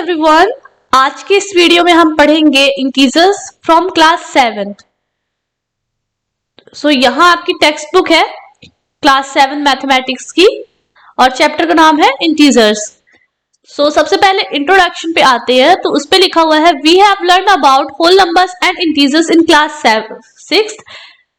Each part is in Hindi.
एवरीवन, आज के इस वीडियो में हम पढ़ेंगे इंटीजर्स फ्रॉम क्लास 7th। यहाँ आपकी टेक्स्ट बुक है क्लास 7 मैथमेटिक्स की और चैप्टर का नाम है इंटीजर्स। सबसे पहले इंट्रोडक्शन पे आते हैं तो उस पे लिखा हुआ है we have learn about whole numbers and integers in class 6th।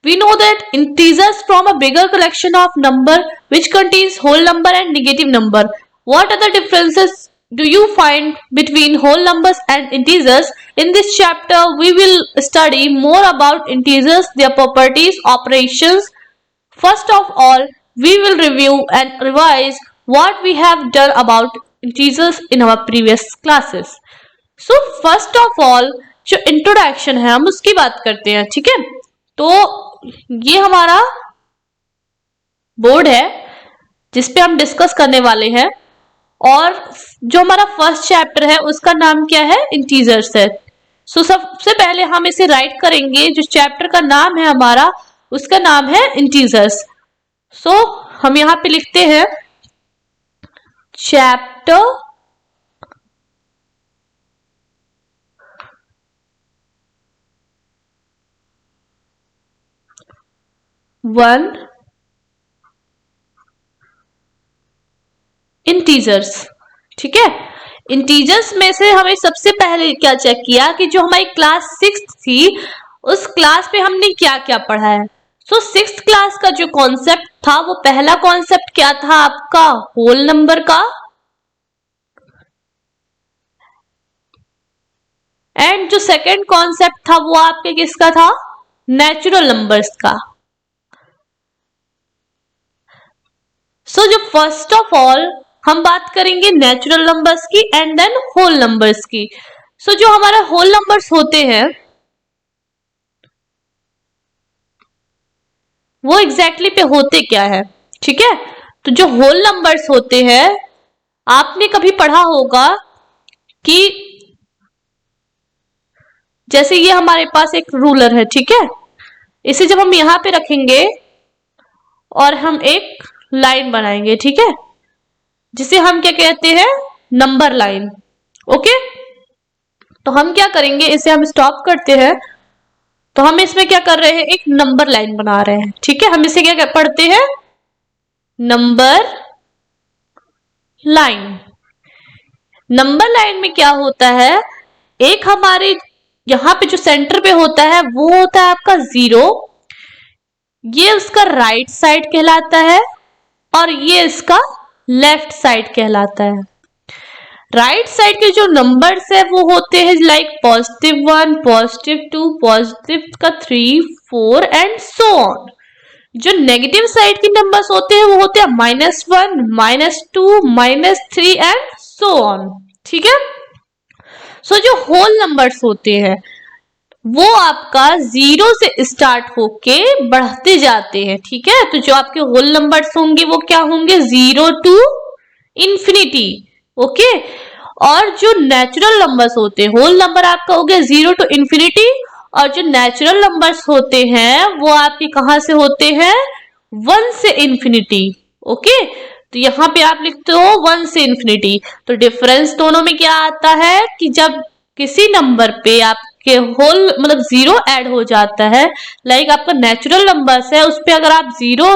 We know that integers form a bigger collection of number which contains whole number and negative number. What are the differences do you find between whole numbers and integers? In this chapter, we will study more about integers, their properties, operations. First of all, we will review and revise what we have done about integers in our previous classes. So, first of all, जो introduction है हम उसकी बात करते हैं, ठीक है? तो ये हमारा बोर्ड है जिसपे हम डिस्कस करने वाले हैं और जो हमारा फर्स्ट चैप्टर है उसका नाम क्या है, इंटीजर्स है। सबसे पहले हम इसे राइट करेंगे, जो चैप्टर का नाम है हमारा उसका नाम है इंटीजर्स। हम यहाँ पे लिखते हैं चैप्टर 1 इंटीजर्स। ठीक है, इंटीजर्स में से हमें सबसे पहले क्या चेक किया कि जो हमारी क्लास 6 थी उस क्लास पे हमने क्या क्या पढ़ा है। 6th क्लास का जो कॉन्सेप्ट था वो पहला कॉन्सेप्ट क्या था आपका, होल नंबर का, एंड जो सेकंड कॉन्सेप्ट था वो आपके किसका था, नेचुरल नंबर्स का। जो फर्स्ट ऑफ ऑल हम बात करेंगे नेचुरल नंबर्स की एंड देन होल नंबर्स की। जो हमारा होल नंबर्स होते हैं वो एग्जैक्टली पे होते क्या है, ठीक है। तो जो होल नंबर्स होते हैं आपने कभी पढ़ा होगा कि जैसे ये हमारे पास एक रूलर है, ठीक है, इसे जब हम यहां पे रखेंगे और हम एक लाइन बनाएंगे, ठीक है, जिसे हम क्या कहते हैं, नंबर लाइन। ओके, तो हम क्या करेंगे, इसे हम स्टॉप करते हैं तो हम इसमें क्या कर रहे हैं, एक नंबर लाइन बना रहे हैं, ठीक है। हम इसे क्या पढ़ते हैं, नंबर लाइन। नंबर लाइन में क्या होता है, एक हमारे यहां पे जो सेंटर पे होता है वो होता है आपका 0, ये उसका राइट साइड कहलाता है और ये इसका लेफ्ट साइड कहलाता है। राइट साइड के जो नंबर्स है वो होते हैं लाइक +1, +2, +3, 4 एंड सो ऑन। जो नेगेटिव साइड के नंबर्स होते हैं वो होते हैं -1, -2, -3 एंड सो ऑन, ठीक है। जो होल नंबर्स होते हैं वो आपका 0 से स्टार्ट होके बढ़ते जाते हैं, ठीक है। तो जो आपके होल नंबर्स होंगे वो क्या होंगे, 0 टू इंफिनिटी, ओके। और जो नेचुरल नंबर्स होते हैं, होल नंबर आपका हो गया 0 टू इंफिनिटी, और जो नेचुरल नंबर्स होते हैं वो आपके कहां से होते हैं, 1 से इंफिनिटी, ओके। तो यहाँ पे आप लिखते हो 1 से इंफिनिटी। तो डिफरेंस दोनों में क्या आता है कि जब किसी नंबर पे आपके होल मतलब 0 ऐड हो जाता है, लाइक आपका नेचुरल नंबर्स है उस पे अगर आप 0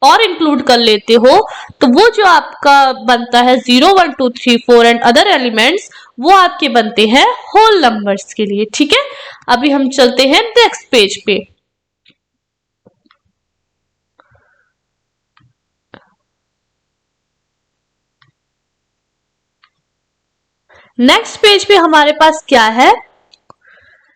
और इंक्लूड कर लेते हो तो वो जो आपका बनता है 0, 1, 2, 3, 4 एंड अदर एलिमेंट्स वो आपके बनते हैं होल नंबर्स के लिए, ठीक है। अभी हम चलते हैं नेक्स्ट पेज पे। नेक्स्ट पेज पे हमारे पास क्या है,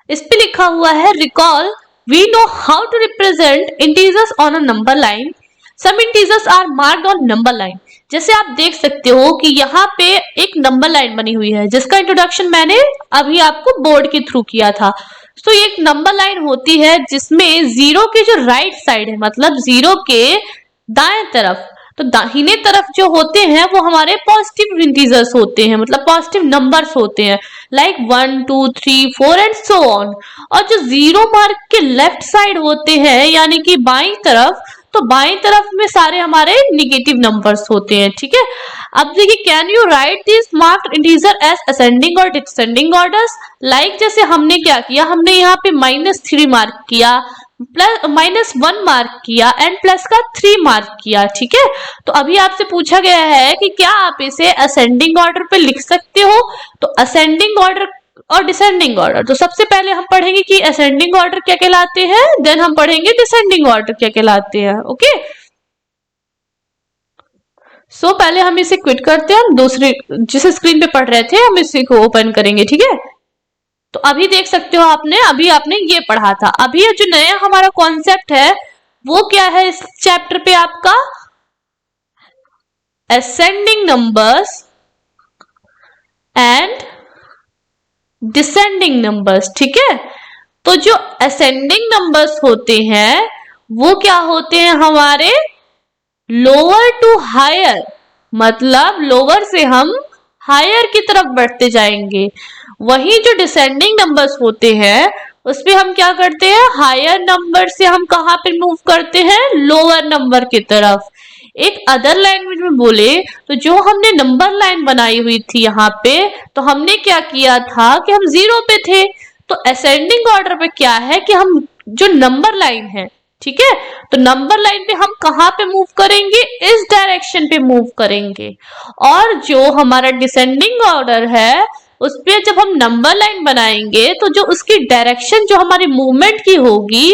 इस पे लिखा हुआ है recall we know how to represent integers on a number line, some integers are marked on number line. जैसे आप देख सकते हो कि यहाँ पे एक नंबर लाइन बनी हुई है जिसका इंट्रोडक्शन मैंने अभी आपको बोर्ड के थ्रू किया था। ये एक नंबर लाइन होती है जिसमें 0 के जो राइट साइड है, मतलब 0 के दाएं तरफ, तो दाहिने तरफ जो होते हैं वो हमारे पॉजिटिव इंटीजर्स होते हैं, मतलब पॉजिटिव नंबर्स होते हैं, लाइक 1, 2, 3, 4 एंड सो ऑन। और जो 0 मार्क के लेफ्ट साइड होते हैं यानी कि बाईं तरफ, तो बाईं तरफ में सारे हमारे निगेटिव नंबर्स होते हैं, ठीक है। अब देखिए, can you write this marked integer as ascending और डिसेंडिंग ऑर्डर्स। लाइक जैसे हमने क्या किया, हमने यहाँ पे -3 मार्क किया, प्लस -1 मार्क किया एंड प्लस का 3 मार्क किया, ठीक है। तो अभी आपसे पूछा गया है कि क्या आप इसे असेंडिंग ऑर्डर पे लिख सकते हो। तो असेंडिंग ऑर्डर और डिसेंडिंग ऑर्डर, तो सबसे पहले हम पढ़ेंगे कि असेंडिंग ऑर्डर क्या कहलाते हैं, देन हम पढ़ेंगे डिसेंडिंग ऑर्डर क्या कहलाते हैं, ओके। सो पहले हम इसे क्विट करते हैं, हम दूसरे जिस स्क्रीन पे पढ़ रहे थे हम इसी को ओपन करेंगे, ठीक है। तो अभी देख सकते हो अभी आपने ये पढ़ा था। अभी जो नया हमारा कॉन्सेप्ट है वो क्या है इस चैप्टर पे आपका, ascending numbers and descending numbers, ठीक है। तो जो असेंडिंग नंबर्स होते हैं वो क्या होते हैं, हमारे लोअर टू हायर, मतलब लोअर से हम हायर की तरफ बढ़ते जाएंगे। वही जो डिसेंडिंग नंबर्स होते हैं उसमें हम क्या करते हैं, हायर नंबर से हम कहां पे मूव करते हैं, लोअर नंबर की तरफ। एक अदर लैंग्वेज में बोले तो जो हमने नंबर लाइन बनाई हुई थी यहाँ पे, तो हमने क्या किया था कि हम 0 पे थे। तो असेंडिंग ऑर्डर पे क्या है कि हम जो नंबर लाइन है, ठीक है, तो नंबर लाइन पे हम कहां पे मूव करेंगे, इस डायरेक्शन पे मूव करेंगे। और जो हमारा डिसेंडिंग ऑर्डर है उस पे जब हम नंबर लाइन बनाएंगे तो जो उसकी डायरेक्शन जो हमारी मूवमेंट की होगी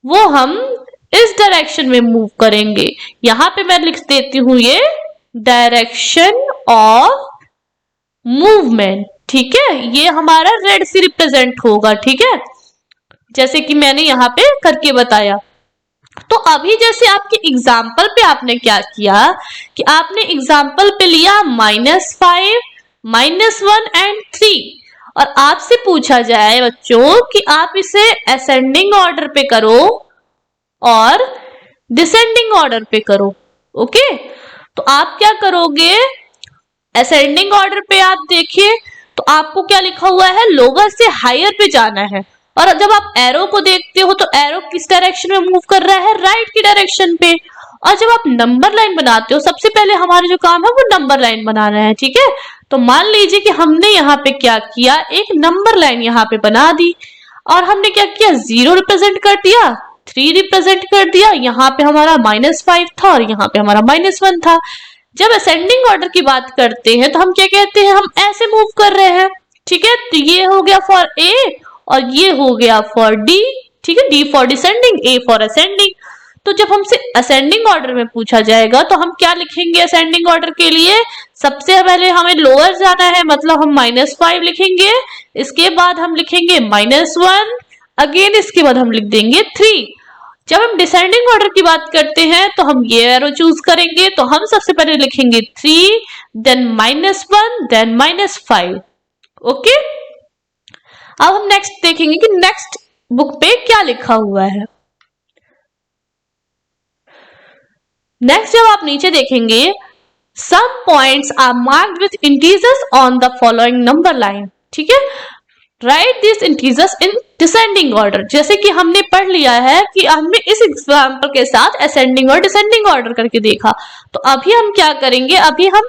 वो हम इस डायरेक्शन में मूव करेंगे। यहां पे मैं लिख देती हूं ये डायरेक्शन ऑफ मूवमेंट, ठीक है। ये हमारा रेड से रिप्रेजेंट होगा, ठीक है, जैसे कि मैंने यहाँ पे करके बताया। तो अभी जैसे आपके एग्जाम्पल पे आपने क्या किया कि आपने एग्जाम्पल पे लिया -5, -1 एंड 3, और आपसे पूछा जाए बच्चों कि आप इसे असेंडिंग ऑर्डर पे करो और डिसेंडिंग ऑर्डर पे करो, ओके। तो आप क्या करोगे, असेंडिंग ऑर्डर पे आप देखिए तो आपको क्या लिखा हुआ है, लोअर से हायर पे जाना है। और जब आप एरो को देखते हो तो एरो किस डायरेक्शन में मूव कर रहा है, राइट की डायरेक्शन पे। और जब आप नंबर लाइन बनाते हो सबसे पहले हमारा जो काम है वो नंबर लाइन बनाना है, ठीक है। तो मान लीजिए कि हमने यहाँ पे क्या किया, एक नंबर लाइन यहाँ पे बना दी और हमने क्या किया, 0 रिप्रेजेंट कर दिया, 3 रिप्रेजेंट कर दिया, यहाँ पे हमारा -5 था और यहाँ पे हमारा -1 था। जब असेंडिंग ऑर्डर की बात करते हैं तो हम क्या कहते हैं, हम ऐसे मूव कर रहे हैं, ठीक है। तो ये हो गया फॉर ए और ये हो गया फॉर डी, ठीक है, D for descending, A for ascending. तो जब हमसे असेंडिंग ऑर्डर में पूछा जाएगा तो हम क्या लिखेंगे असेंडिंग ऑर्डर के लिए, सबसे पहले हमें लोअर जाना है, मतलब हम -5 लिखेंगे, इसके बाद हम लिखेंगे -1, अगेन इसके बाद हम लिख देंगे 3। जब हम डिसेंडिंग ऑर्डर की बात करते हैं तो हम ये एरो चूज करेंगे, तो हम सबसे पहले लिखेंगे 3, देन -1, देन -5, ओके। अब हम नेक्स्ट देखेंगे कि नेक्स्ट बुक पे क्या लिखा हुआ है। नेक्स्ट जब आप नीचे देखेंगे, some points are marked with integers on the following number line, ठीक है। Write this integers in descending order, जैसे कि हमने पढ़ लिया है कि हमने इस एग्जांपल के साथ असेंडिंग और डिसेंडिंग ऑर्डर करके देखा। तो अभी हम क्या करेंगे, अभी हम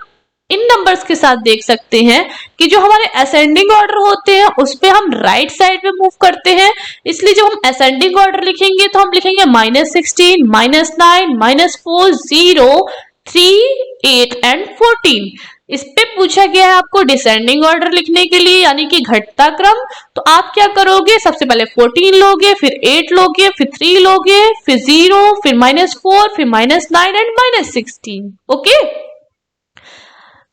इन नंबर्स के साथ देख सकते हैं कि जो हमारे असेंडिंग ऑर्डर होते हैं उस पे हम राइट साइड पे मूव करते हैं। इसलिए जब हम असेंडिंग ऑर्डर लिखेंगे तो हम लिखेंगे -16, -9, -4, 0, 3, 8 एंड 14। इस पे पूछा गया है आपको डिसेंडिंग ऑर्डर लिखने के लिए, यानी कि घटता क्रम। तो आप क्या करोगे, सबसे पहले 14 लोगे, फिर 8 लोगे, फिर 3 लोगे, फिर 0, फिर -4, फिर -9 एंड -16, ओके।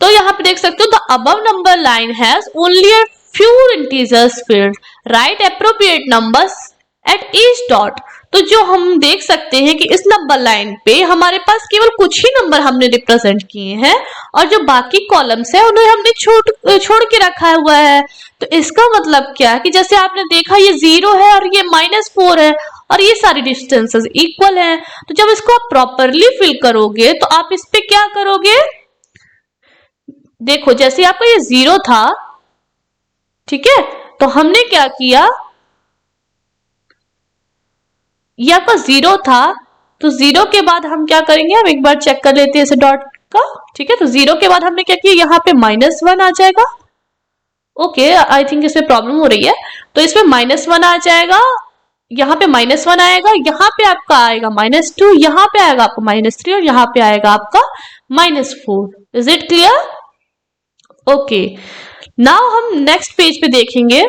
तो यहाँ पे देख सकते हो, the above number line has only a few integers field, right appropriate numbers at each dot. तो जो हम देख सकते हैं कि इस नंबर लाइन पे हमारे पास केवल कुछ ही नंबर हमने रिप्रेजेंट किए हैं और जो बाकी कॉलम्स है उन्हें हमने छोड़ के रखा हुआ है। तो इसका मतलब क्या है कि जैसे आपने देखा ये 0 है और ये -4 है और ये सारी डिस्टेंसेस इक्वल हैं। तो जब इसको आप प्रॉपरली फिल करोगे तो आप इस पे क्या करोगे, देखो जैसे आपका ये 0 था, ठीक है, तो हमने क्या किया, ये आपका 0 था तो 0 के बाद हम क्या करेंगे, हम एक बार चेक कर लेते हैं इसे डॉट का। ठीक है, तो 0 के बाद हमने क्या किया, यहाँ पे -1 आ जाएगा। ओके, आई थिंक इसमें प्रॉब्लम हो रही है, तो इसमें -1 आ जाएगा, यहाँ पे -1 आएगा, यहाँ पे आपका आएगा -2, यहाँ पे आएगा आपका -3 और यहाँ पे आएगा आपका -4। Is it clear? Okay, now हम नेक्स्ट पेज पे देखेंगे।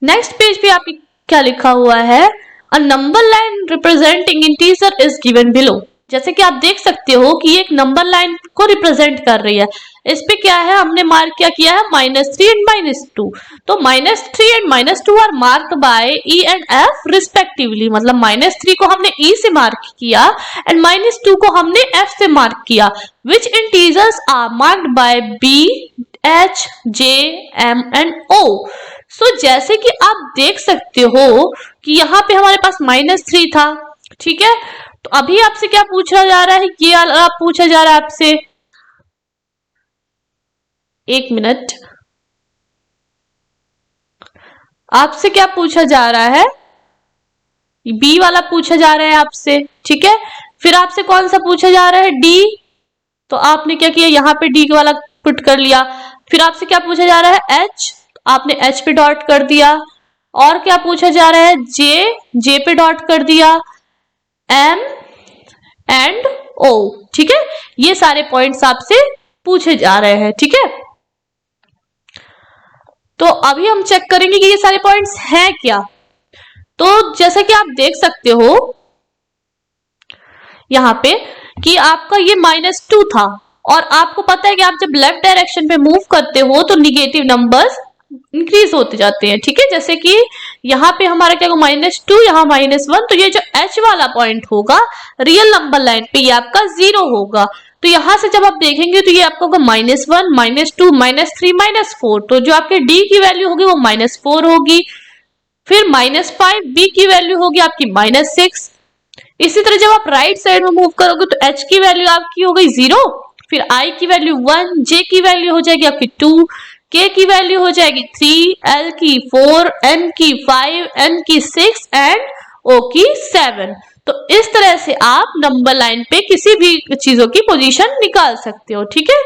नेक्स्ट पेज पे आप क्या लिखा हुआ है, अ number line representing integer is given below. जैसे कि आप देख सकते हो कि एक नंबर लाइन को रिप्रेजेंट कर रही है। इस पे क्या है, हमने मार्क क्या किया है, -3 एंड -2। तो -3 and -2 are marked by E and F respectively. मतलब -3 को हमने E से मार्क किया एंड -2 को हमने F से मार्क किया। Which integers are marked by B, H, J, M and O। So जैसे कि आप देख सकते हो कि यहाँ पे हमारे पास -3 था। ठीक है, तो अभी आपसे क्या पूछा जा रहा है, ये आप पूछा जा रहा है आपसे, एक मिनट, आपसे क्या पूछा जा रहा है, बी वाला पूछा जा रहा है आपसे। ठीक है, फिर आपसे कौन सा पूछा जा रहा है, डी। तो आपने क्या किया, यहाँ पे डी वाला पुट कर लिया। फिर आपसे क्या पूछा जा रहा है, एच, आपने एच पे डॉट कर दिया। और क्या पूछा जा रहा है, जे, जे पे डॉट कर दिया, एम एंड ओ। ठीक है, ये सारे पॉइंट्स आपसे पूछे जा रहे हैं। ठीक है, तो अभी हम चेक करेंगे कि ये सारे पॉइंट्स हैं क्या। तो जैसा कि आप देख सकते हो यहाँ पे कि आपका ये -2 था, और आपको पता है कि आप जब लेफ्ट डायरेक्शन पे मूव करते हो तो निगेटिव नंबर्स इंक्रीज होते जाते हैं। ठीक है, जैसे कि यहाँ पे हमारा क्या होगा, -2, यहाँ -1, तो ये जो H वाला पॉइंट होगा रियल नंबर लाइन पे ये आपका 0 होगा। तो यहां से जब आप देखेंगे तो ये आपका होगा -1, -2, -3, -4। तो जो आपके D की वैल्यू होगी वो -4 होगी। फिर -5 B की वैल्यू होगी आपकी -6। इसी तरह जब आप राइट साइड में मूव करोगे तो H की वैल्यू आपकी हो गई 0, फिर I की वैल्यू 1, J की वैल्यू हो जाएगी आपकी 2, K की वैल्यू हो जाएगी 3, L की 4, N की 5, N की 6 एंड O की 7। तो इस तरह से आप नंबर लाइन पे किसी भी चीजों की पोजीशन निकाल सकते हो। ठीक है,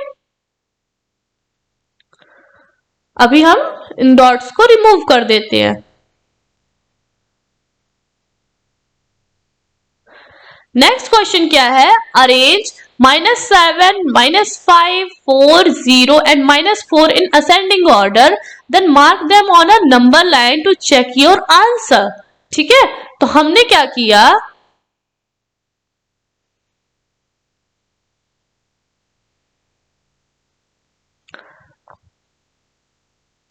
अभी हम इन डॉट्स को रिमूव कर देते हैं। नेक्स्ट क्वेश्चन क्या है, arrange -7, -5, 4, 0 and -4 in ascending order, then mark them on a number line to check your answer। ठीक है, तो हमने क्या किया,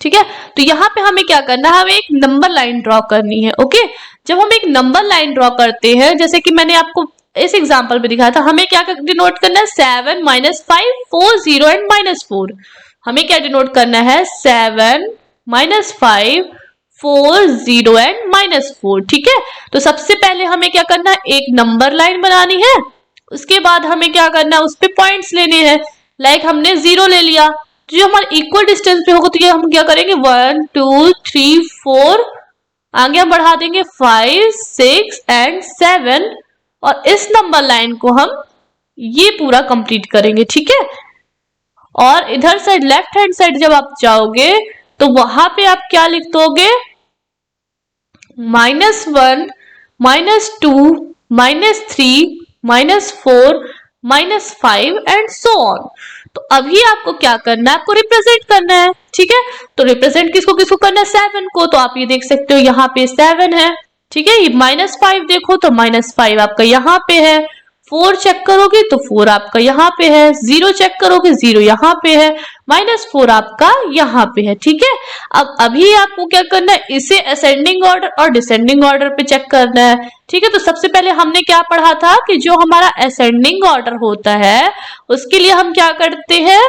ठीक है, तो यहाँ पे हमें क्या करना है, हमें एक नंबर लाइन ड्रॉ करनी है। ओके, जब हम एक नंबर लाइन ड्रॉ करते हैं, जैसे कि मैंने आपको इस एग्जांपल पे दिखाया था, हमें क्या डिनोट करना है, 7, -5, 4, 0 एंड -4। हमें क्या डिनोट करना है, 7, -5, 4, 0 एंड -4। ठीक है, तो सबसे पहले हमें क्या करना है, एक नंबर लाइन बनानी है। उसके बाद हमें क्या करना है, उस पे पॉइंट्स लेने हैं। लाइक हमने 0 ले लिया, तो जो हमारे इक्वल डिस्टेंस पे होगा तो ये हम क्या करेंगे, 1, 2, 3, 4, आगे हम बढ़ा देंगे 5, 6 एंड 7, और इस नंबर लाइन को हम ये पूरा कंप्लीट करेंगे। ठीक है, और इधर साइड लेफ्ट हैंड साइड जब आप जाओगे तो वहां पे आप क्या लिख दोगे, -1, -2, -3, -4, -5 एंड सो ऑन। तो अभी आपको क्या करना है, आपको रिप्रेजेंट करना है। ठीक है, तो रिप्रेजेंट किसको किसको करना है, 7 को। तो आप ये देख सकते हो यहाँ पे 7 है। ठीक है, ये -5 देखो तो -5 आपका यहाँ पे है, 4 चेक करोगे तो 4 आपका यहाँ पे है, 0 चेक करोगे 0 यहाँ पे है, -4 आपका यहाँ पे है। ठीक है, अब अभी आपको क्या करना है, इसे असेंडिंग ऑर्डर और डिसेंडिंग ऑर्डर पे चेक करना है। ठीक है, तो सबसे पहले हमने क्या पढ़ा था कि जो हमारा असेंडिंग ऑर्डर होता है उसके लिए हम क्या करते हैं,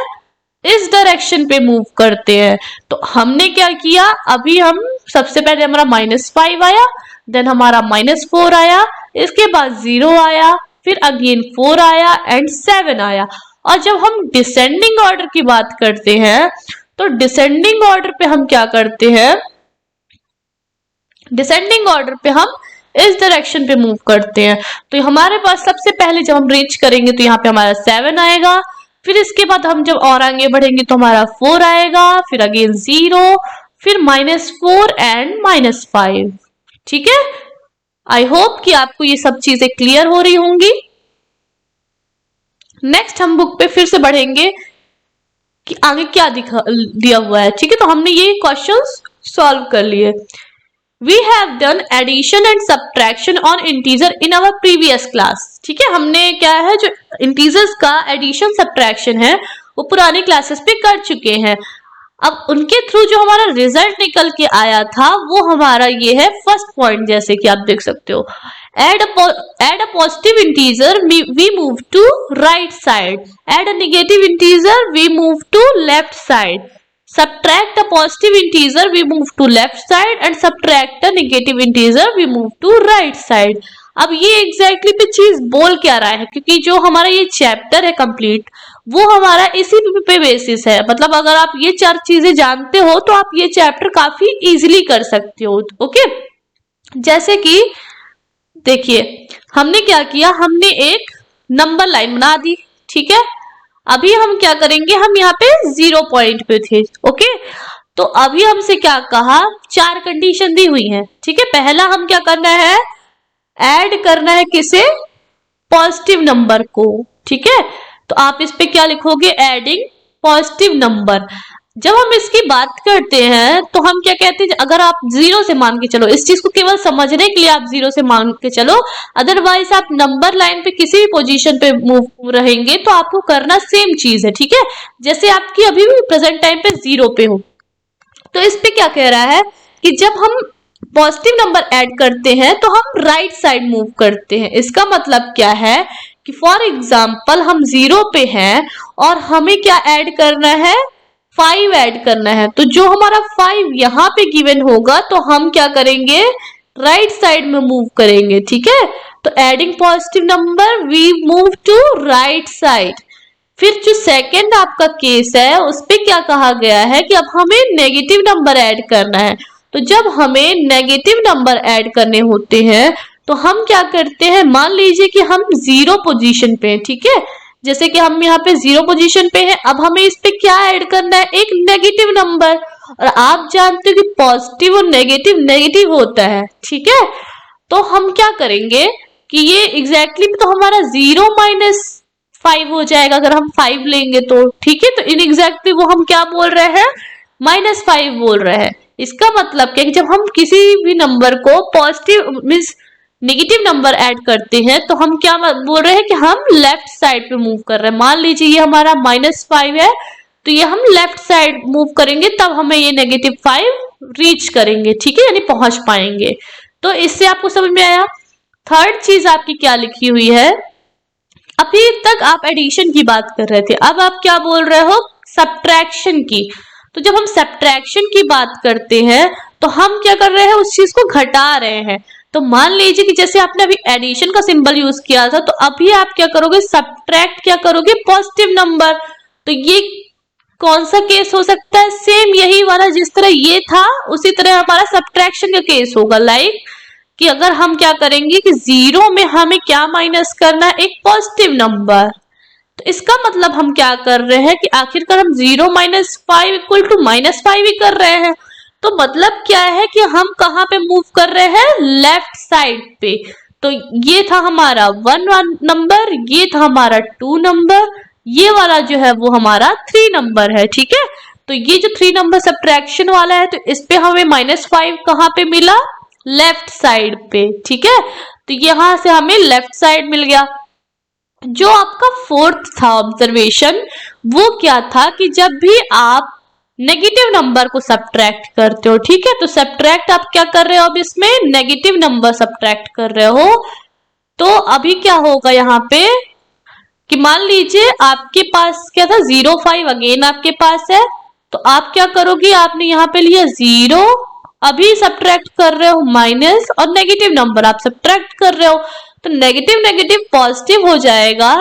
इस डायरेक्शन पे मूव करते हैं। तो हमने क्या किया, अभी हम सबसे पहले हमारा -5 आया, देन हमारा -4 आया, इसके बाद 0 आया, फिर अगेन 4 आया एंड 7 आया। और जब हम डिसेंडिंग ऑर्डर की बात करते हैं तो डिसेंडिंग ऑर्डर पे हम क्या करते हैं, डिसेंडिंग ऑर्डर पे हम इस डायरेक्शन पे मूव करते हैं। तो हमारे पास सबसे पहले जब हम रीच करेंगे तो यहाँ पे हमारा 7 आएगा, फिर इसके बाद हम जब और आगे बढ़ेंगे तो हमारा 4 आएगा, फिर अगेन 0, फिर -4 एंड -5। ठीक है, आई होप कि आपको ये सब चीजें क्लियर हो रही होंगी। नेक्स्ट हम बुक पे फिर से बढ़ेंगे कि आगे क्या दिया हुआ है। ठीक है, तो हमने ये क्वेश्चंस सॉल्व कर लिए। We have done addition and subtraction on integer in our previous class। ठीक है, हमने क्या है जो इंटीजर्स का एडिशन सब्ट्रैक्शन है वो पुरानी क्लासेस पे कर चुके हैं। अब उनके थ्रू जो हमारा रिजल्ट निकल के आया था वो हमारा ये है फर्स्ट पॉइंट, जैसे कि आप देख सकते हो, add a positive integer we move to right side, add a negative integer we move to left side, subtract a positive integer we move to left side and subtract a negative integer we move to right side। अब ये एग्जैक्टली पे चीज बोल क्या रहा है, क्योंकि जो हमारा ये चैप्टर है कंप्लीट वो हमारा इसी पे बेसिस है। मतलब अगर आप ये 4 चीजें जानते हो तो आप ये चैप्टर काफी इजीली कर सकते हो। ओके, जैसे कि देखिए हमने क्या किया, हमने एक नंबर लाइन बना दी। ठीक है, अभी हम क्या करेंगे, हम यहाँ पे 0 पॉइंट पे थे। ओके, तो अभी हमसे क्या कहा, 4 कंडीशन दी हुई है। ठीक है, पहला हम क्या करना है, ऐड करना है किसे, पॉजिटिव नंबर को। ठीक है, तो आप इस पे क्या लिखोगे, एडिंग पॉजिटिव नंबर। जब हम इसकी बात करते हैं तो हम क्या कहते हैं, अगर आप 0 से मान के चलो, इस चीज को केवल समझने के लिए आप 0 से मान के चलो, अदरवाइज आप नंबर लाइन पे किसी भी पोजीशन पे मूव रहेंगे तो आपको करना सेम चीज है। ठीक है, जैसे आपकी अभी भी प्रेजेंट टाइम पे 0 पे हो, तो इस पे क्या कह रहा है कि जब हम पॉजिटिव नंबर ऐड करते हैं तो हम राइट साइड मूव करते हैं। इसका मतलब क्या है कि फॉर एग्जाम्पल हम 0 पे हैं और हमें क्या ऐड करना है, 5 ऐड करना है। तो जो हमारा 5 यहाँ पे गिवन होगा तो हम क्या करेंगे, राइट साइड में मूव करेंगे। ठीक है, तो adding positive number we move to right side. फिर जो सेकंड आपका केस है उस पे क्या कहा गया है कि अब हमें नेगेटिव नंबर ऐड करना है। तो जब हमें नेगेटिव नंबर ऐड करने होते हैं तो हम क्या करते हैं, मान लीजिए कि हम 0 पोजीशन पे, ठीक है, जैसे कि हम यहाँ पे 0 पोजीशन पे हैं, अब हमें इस पे क्या ऐड करना है, एक नेगेटिव नंबर। और आप जानते हो कि पॉजिटिव और नेगेटिव होता है। ठीक है, तो हम क्या करेंगे कि ये एग्जैक्टली तो हमारा 0 - 5 हो जाएगा अगर हम 5 लेंगे तो। ठीक है, तो इन एग्जैक्टली वो हम क्या बोल रहे हैं, -5 बोल रहे हैं। इसका मतलब क्या है कि जब हम किसी भी नंबर को positive means negative number add करते हैं तो हम क्या बोल रहे हैं कि हम लेफ्ट साइड पे मूव कर रहे हैं। मान लीजिए ये हमारा -5 है तो ये हम लेफ्ट साइड मूव करेंगे, तब हमें ये -5 रीच करेंगे। ठीक है, यानी पहुंच पाएंगे। तो इससे आपको समझ में आया। थर्ड चीज आपकी क्या लिखी हुई है, अभी तक आप एडिशन की बात कर रहे थे, अब आप क्या बोल रहे हो, सब्ट्रैक्शन की। तो जब हम सब्ट्रैक्शन की बात करते हैं तो हम क्या कर रहे हैं, उस चीज को घटा रहे हैं। तो मान लीजिए कि जैसे आपने अभी एडिशन का सिंबल यूज किया था, तो अभी आप क्या करोगे, सब्ट्रैक्ट क्या करोगे, पॉजिटिव नंबर। तो ये कौन सा केस हो सकता है, सेम यही वाला, जिस तरह ये था उसी तरह हमारा सब्ट्रैक्शन का केस होगा। लाइक कि अगर हम क्या करेंगे कि 0 में हमें क्या माइनस करना है, एक पॉजिटिव नंबर। तो इसका मतलब हम क्या कर रहे हैं कि आखिरकार हम 0 - 5 इक्वल टू -5 ही कर रहे हैं। तो मतलब क्या है कि हम कहाँ पे मूव कर रहे हैं, लेफ्ट साइड पे। तो ये था हमारा 1 नंबर, ये था हमारा 2 नंबर, ये वाला जो है वो हमारा 3 नंबर है। ठीक है, तो ये जो 3 नंबर सब्ट्रैक्शन वाला है, तो इस पे हमें -5 कहाँ पे मिला, लेफ्ट साइड पे। ठीक है, तो यहां से हमें लेफ्ट साइड मिल गया। जो आपका फोर्थ था ऑब्जर्वेशन, वो क्या था कि जब भी आप नेगेटिव नंबर को सब्ट्रैक्ट करते हो, ठीक है, तो सब्ट्रैक्ट आप क्या कर रहे हो, अब इसमें नेगेटिव नंबर सब्ट्रैक्ट कर रहे हो। तो अभी क्या होगा यहाँ पे कि मान लीजिए आपके पास क्या था, 0 5 अगेन आपके पास है, तो आप क्या करोगे, आपने यहाँ पे लिया 0, अभी सब्ट्रैक्ट कर रहे हो माइनस, और नेगेटिव नंबर आप सब्ट्रैक्ट कर रहे हो, तो नेगेटिव पॉजिटिव हो जाएगा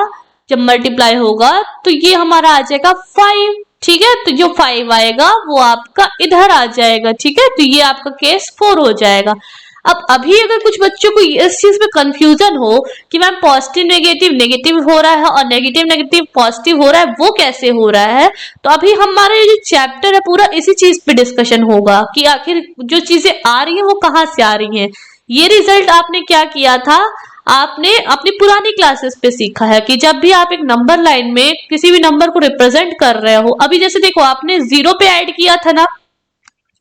जब मल्टीप्लाई होगा, तो ये हमारा आ जाएगा 5। ठीक है, तो जो 5 आएगा वो आपका इधर आ जाएगा। ठीक है, तो ये आपका केस 4 हो जाएगा। अब अभी अगर कुछ बच्चों को इस चीज में कंफ्यूजन हो कि मैम पॉजिटिव नेगेटिव नेगेटिव हो रहा है और नेगेटिव नेगेटिव पॉजिटिव हो रहा है, वो कैसे हो रहा है, तो अभी हमारा ये जो चैप्टर है पूरा इसी चीज पे डिस्कशन होगा कि आखिर जो चीजें आ रही है वो कहाँ से आ रही हैं। ये रिजल्ट आपने क्या किया था, आपने अपनी पुरानी क्लासेस पे सीखा है कि जब भी आप एक नंबर लाइन में किसी भी नंबर को रिप्रेजेंट कर रहे हो, अभी जैसे देखो आपने 0 पे ऐड किया था ना,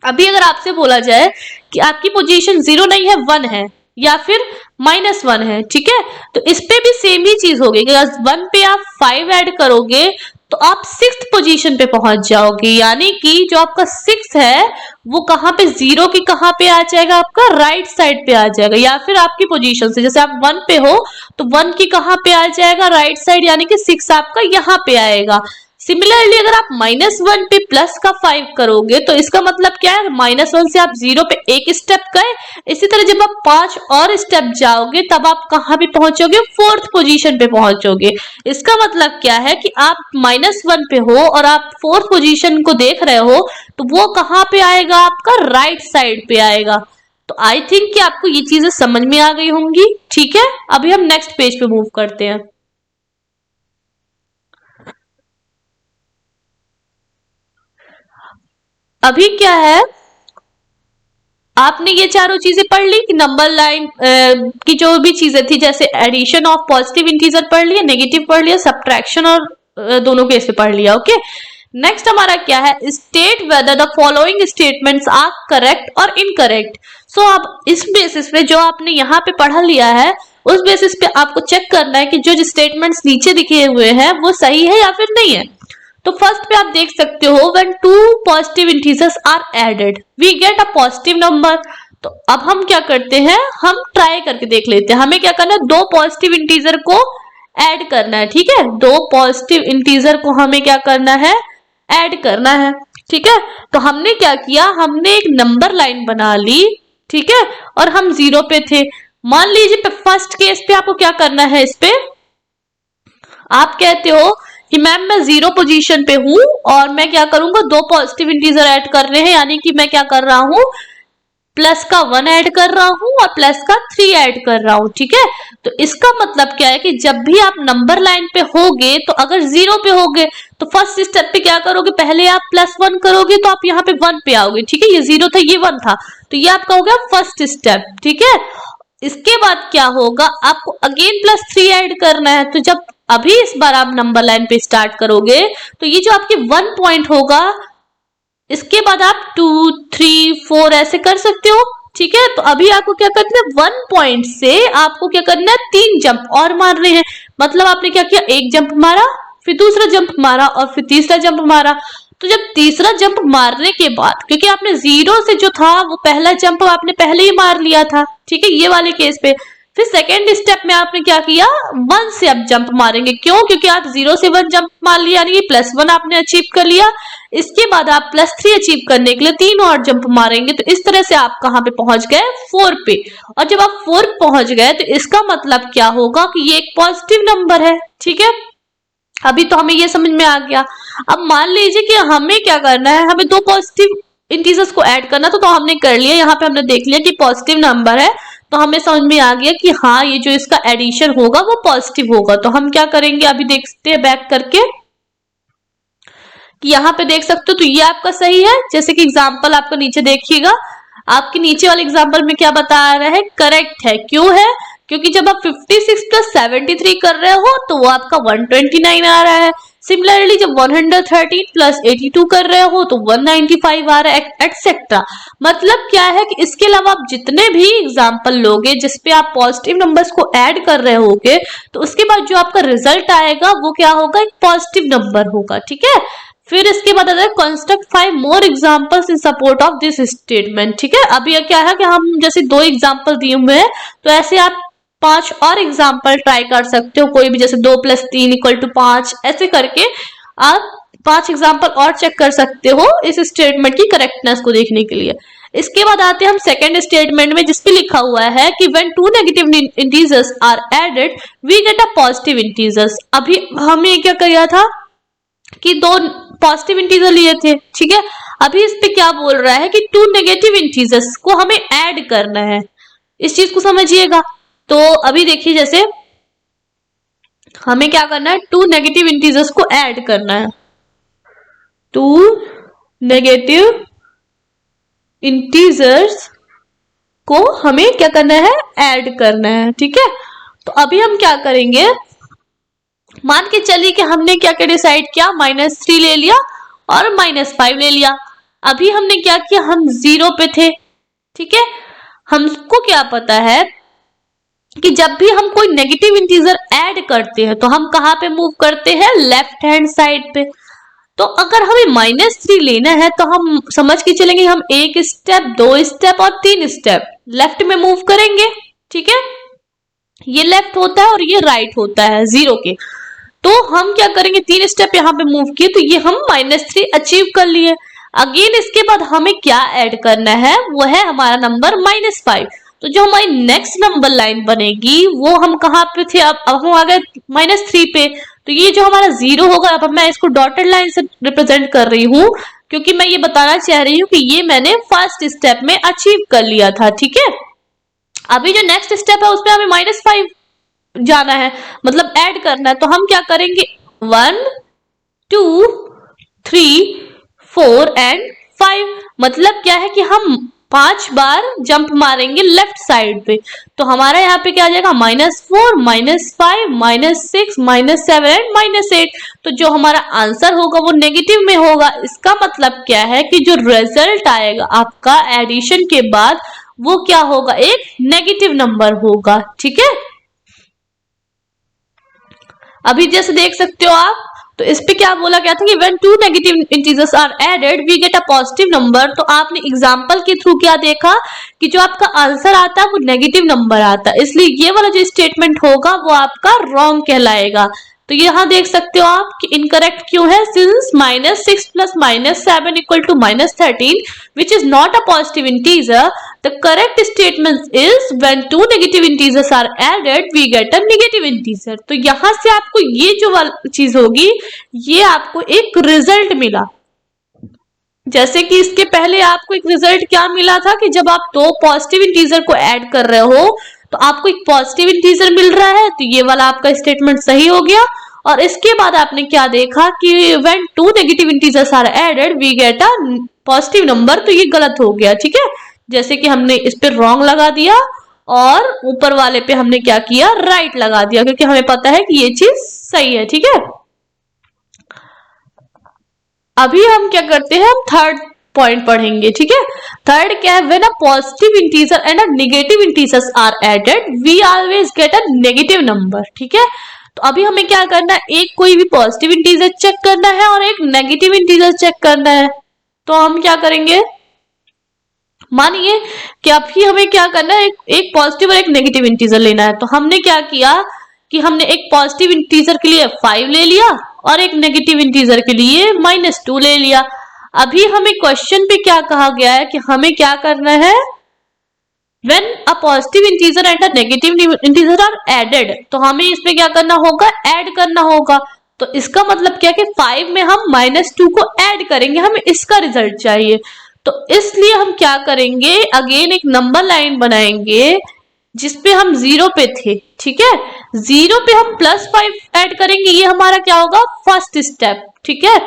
अभी अगर आपसे बोला जाए कि आपकी पोजीशन 0 नहीं है 1 है या फिर -1 है, ठीक है, तो इस पे भी सेम ही चीज होगी। अगर 1 पे आप 5 ऐड करोगे तो आप 6th पोजीशन पे पहुंच जाओगे, यानी कि जो आपका 6 है वो कहां पे 0 की कहां पे आ जाएगा, आपका राइट साइड पे आ जाएगा। या फिर आपकी पोजीशन से जैसे आप 1 पे हो तो 1 की कहां पे आ जाएगा, राइट साइड, यानी कि 6 आपका यहाँ पे आएगा। सिमिलरली अगर आप -1 पे प्लस का 5 करोगे तो इसका मतलब क्या है, -1 से आप 0 पे एक स्टेप गए, इसी तरह जब आप 5 और स्टेप जाओगे तब आप कहां पे पहुंचोगे, 4th पोजीशन पे पहुंचोगे। इसका मतलब क्या है कि आप -1 पे हो और आप 4th पोजीशन को देख रहे हो, तो वो कहां पे आएगा, आपका राइट साइड पे आएगा। तो आई थिंक कि आपको ये चीजें समझ में आ गई होंगी। ठीक है, अभी हम नेक्स्ट पेज पे मूव करते हैं। अभी क्या है, आपने ये चारों चीजें पढ़ ली कि नंबर लाइन की जो भी चीजें थी, जैसे एडिशन ऑफ पॉजिटिव इंटीजर पढ़ लिया, नेगेटिव पढ़ लिया, सब्ट्रैक्शन और दोनों केस पे पढ़ लिया। ओके, नेक्स्ट हमारा क्या है, state whether the following statements are correct और इनकरेक्ट। सो अब इस बेसिस पे जो आपने यहाँ पे पढ़ा लिया है, उस बेसिस पे आपको चेक करना है कि जो स्टेटमेंट्स नीचे दिखे हुए हैं वो सही है या फिर नहीं है। तो फर्स्ट पे आप देख सकते हो, when two positive integers are added we get a positive number। तो अब हम क्या करते हैं, हम ट्राई करके देख लेते हैं। हमें क्या करना है, दो पॉजिटिव इंटीजर को ऐड करना है। ठीक है, दो पॉजिटिव इंटीजर को हमें क्या करना है, ऐड करना है। ठीक है, तो हमने क्या किया, हमने एक नंबर लाइन बना ली। ठीक है, और हम 0 पे थे। मान लीजिए फर्स्ट केस पे आपको क्या करना है, इस पे आप कहते हो कि मैम मैं 0 पोजीशन पे हूं और मैं क्या करूंगा, दो पॉजिटिव इंटीजर ऐड कर रहे हैं, यानी कि मैं क्या कर रहा हूं, प्लस का 1 ऐड कर रहा हूं और प्लस का 3 ऐड कर रहा हूं। ठीक है, तो इसका मतलब क्या है कि जब भी आप नंबर लाइन पे होगे, तो अगर 0 पे होगे तो फर्स्ट स्टेप पे क्या करोगे, पहले आप +1 करोगे तो आप यहाँ पे 1 पे आओगे। ठीक है, ये 0 था ये 1 था, तो ये आपका हो गया फर्स्ट स्टेप। ठीक है, इसके बाद क्या होगा, आपको अगेन +3 ऐड करना है। तो जब अभी इस बार आप नंबर लाइन पे स्टार्ट करोगे तो ये जो आपके 1 पॉइंट होगा, इसके बाद आप 2 3 4 ऐसे कर सकते हो। ठीक है, तो अभी आपको क्या करना है, 1 पॉइंट से आपको क्या करना है, 3 जंप और मारने हैं। मतलब आपने क्या किया, एक जंप मारा, फिर दूसरा जंप मारा और फिर तीसरा जंप मारा। तो जब तीसरा जंप मारने के बाद, क्योंकि आपने 0 से जो था वो पहला जंप आपने पहले ही मार लिया था, ठीक है, ये वाले केस पे, फिर सेकेंड स्टेप में आपने क्या किया, 1 से अब जंप मारेंगे। क्यों, क्योंकि आप 0 से 1 जंप मार लिया, यानी कि +1 आपने अचीव कर लिया। इसके बाद आप +3 अचीव करने के लिए 3 और जंप मारेंगे। तो इस तरह से आप कहां पे पहुंच गए, 4 पे। और जब आप 4 पहुंच गए तो इसका मतलब क्या होगा कि ये एक पॉजिटिव नंबर है। ठीक है, अभी तो हमें ये समझ में आ गया। अब मान लीजिए कि हमें क्या करना है, हमें दो पॉजिटिव इंटीजर्स को ऐड करना, तो हमने कर लिया। यहाँ पे हमने देख लिया कि पॉजिटिव नंबर है, तो हमें समझ में आ गया कि हाँ ये जो इसका एडिशन होगा वो पॉजिटिव होगा। तो हम क्या करेंगे, अभी देखते हैं बैक करके कि यहाँ पे देख सकते हो, तो ये आपका सही है। जैसे कि एग्जाम्पल आपका नीचे देखिएगा, आपके नीचे वाले एग्जाम्पल में क्या बता रहा है, करेक्ट है। क्यों है, क्योंकि जब आप 56 + 73 कर रहे हो तो वो आपका 129 आ रहा है। सिमिलरली जब 113 + 82 कर रहे हो तो 195 आ रहा है, एटसेट्रा। मतलब क्या है कि इसके अलावा आप जितने भी एग्जाम्पल लोगे जिसपे आप पॉजिटिव नंबर्स को ऐड कर रहे होगे, तो उसके बाद जो आपका रिजल्ट आएगा वो क्या होगा, एक पॉजिटिव नंबर होगा। ठीक है, फिर इसके बाद आता है construct 5 more examples in support of this statement. ठीक है, अभी क्या है कि हम जैसे 2 एग्जांपल दिए हुए हैं, तो ऐसे आप 5 और एग्जांपल ट्राई कर सकते हो, कोई भी, जैसे 2 + 3 = 5, ऐसे करके आप 5 एग्जांपल और चेक कर सकते हो इस स्टेटमेंट की करेक्टनेस को देखने के लिए। इसके बाद आते हैं हम सेकेंड स्टेटमेंट में, जिसपे लिखा हुआ है कि when two negative integers are added we get a positive integers। अभी हमने क्या किया था कि दो पॉजिटिव इंटीजर लिए थे, ठीक है। अभी इस पे क्या बोल रहा है कि टू नेगेटिव इंटीजर्स को हमें ऐड करना है, इस चीज को समझिएगा। तो अभी देखिए, जैसे हमें क्या करना है, टू नेगेटिव इंटीजर्स को ऐड करना है, टू नेगेटिव इंटीजर्स को हमें क्या करना है, ऐड करना है, ठीक है। तो अभी हम क्या करेंगे, मान के चलिए कि हमने क्या क्या डिसाइड किया, -3 ले लिया और -5 ले लिया। अभी हमने क्या किया, हम 0 पे थे, ठीक है। हमको क्या पता है कि जब भी हम कोई नेगेटिव इंटीजर ऐड करते हैं तो हम कहां पे मूव करते हैं, लेफ्ट हैंड साइड पे। तो अगर हमें -3 लेना है तो हम समझ के चलेंगे, हम 1 स्टेप, 2 स्टेप और 3 स्टेप लेफ्ट में मूव करेंगे, ठीक है। ये लेफ्ट होता है और ये राइट होता है 0 के। तो हम क्या करेंगे, 3 स्टेप यहाँ पे मूव किए तो ये हम -3 अचीव कर लिए। अगेन इसके बाद हमें क्या ऐड करना है, वो है हमारा नंबर -5। तो जो हमारी नेक्स्ट नंबर लाइन बनेगी वो हम कहाँ पे थे, अब हम आ गए -3 पे। तो ये जो हमारा 0 होगा, अब मैं इसको डॉटेड लाइन से रिप्रेजेंट कर रही हूँ क्योंकि मैं ये बताना चाह रही हूँ कि ये मैंने फर्स्ट स्टेप में अचीव कर लिया था, ठीक है। अभी जो नेक्स्ट स्टेप है उसमें हमें -5 जाना है, मतलब ऐड करना है। तो हम क्या करेंगे, 1 2 3 4 एंड 5, मतलब क्या है कि हम 5 बार जंप मारेंगे लेफ्ट साइड पे। तो हमारा यहाँ पे क्या आ जाएगा, -4 -5 -6 -7 एंड -8। तो जो हमारा आंसर होगा वो नेगेटिव में होगा। इसका मतलब क्या है कि जो रिजल्ट आएगा आपका एडिशन के बाद वो क्या होगा, एक नेगेटिव नंबर होगा, ठीक है। अभी जैसे देख सकते हो आप, तो इस पे क्या बोला गया था कि when two negative integers are added we get a positive number। तो आपने एग्जांपल के थ्रू क्या देखा कि जो आपका आंसर आता है वो नेगेटिव नंबर आता है, इसलिए ये वाला जो स्टेटमेंट होगा वो आपका रॉन्ग कहलाएगा। तो यहाँ देख सकते हो आप कि इनकरेक्ट क्यों है, since -6 + -7 = -13 which is not a positive integer, the correct statement is when two negative integers are added we get a negative integer। तो यहाँ से आपको ये जो चीज होगी, ये आपको एक रिजल्ट मिला। जैसे कि इसके पहले आपको एक रिजल्ट क्या मिला था कि जब आप दो पॉजिटिव इंटीजर को ऐड कर रहे हो तो आपको एक पॉजिटिव इंटीजर मिल रहा है, तो ये वाला आपका स्टेटमेंट सही हो गया। और इसके बाद आपने क्या देखा कि when two negative integers are added we get a positive number, तो ये गलत हो गया, ठीक है। जैसे कि हमने इस पे रॉन्ग लगा दिया और ऊपर वाले पे हमने क्या किया, राइट लगा दिया, क्योंकि हमें पता है कि ये चीज सही है, ठीक है। अभी हम क्या करते हैं, हम थर्ड पॉइंट पढ़ेंगे, ठीक है। थर्ड क्या है, when a positive integer and a negative integers are added we always get a negative number, ठीक है। तो अभी हमें क्या करना है, एक कोई भी पॉजिटिव इंटीजर चेक करना है और एक नेगेटिव इंटीजर चेक करना है। तो हम क्या करेंगे, मानिए कि अभी हमें क्या करना है, एक पॉजिटिव और एक नेगेटिव इंटीजर लेना है। तो हमने क्या किया कि हमने एक पॉजिटिव इंटीजर के लिए 5 ले लिया और एक नेगेटिव इंटीजर के लिए -2 ले लिया। अभी हमें क्वेश्चन पे क्या कहा गया है कि हमें क्या करना है, when a positive integer and a negative integer are added, तो हमें इसमें क्या करना होगा, ऐड करना होगा। तो इसका मतलब क्या कि 5 में हम -2 को ऐड करेंगे, हमें इसका रिजल्ट चाहिए। तो इसलिए हम क्या करेंगे, अगेन एक नंबर लाइन बनाएंगे जिसपे हम 0 पे थे, ठीक है। 0 पे हम +5 ऐड करेंगे, ये हमारा क्या होगा, फर्स्ट स्टेप, ठीक है।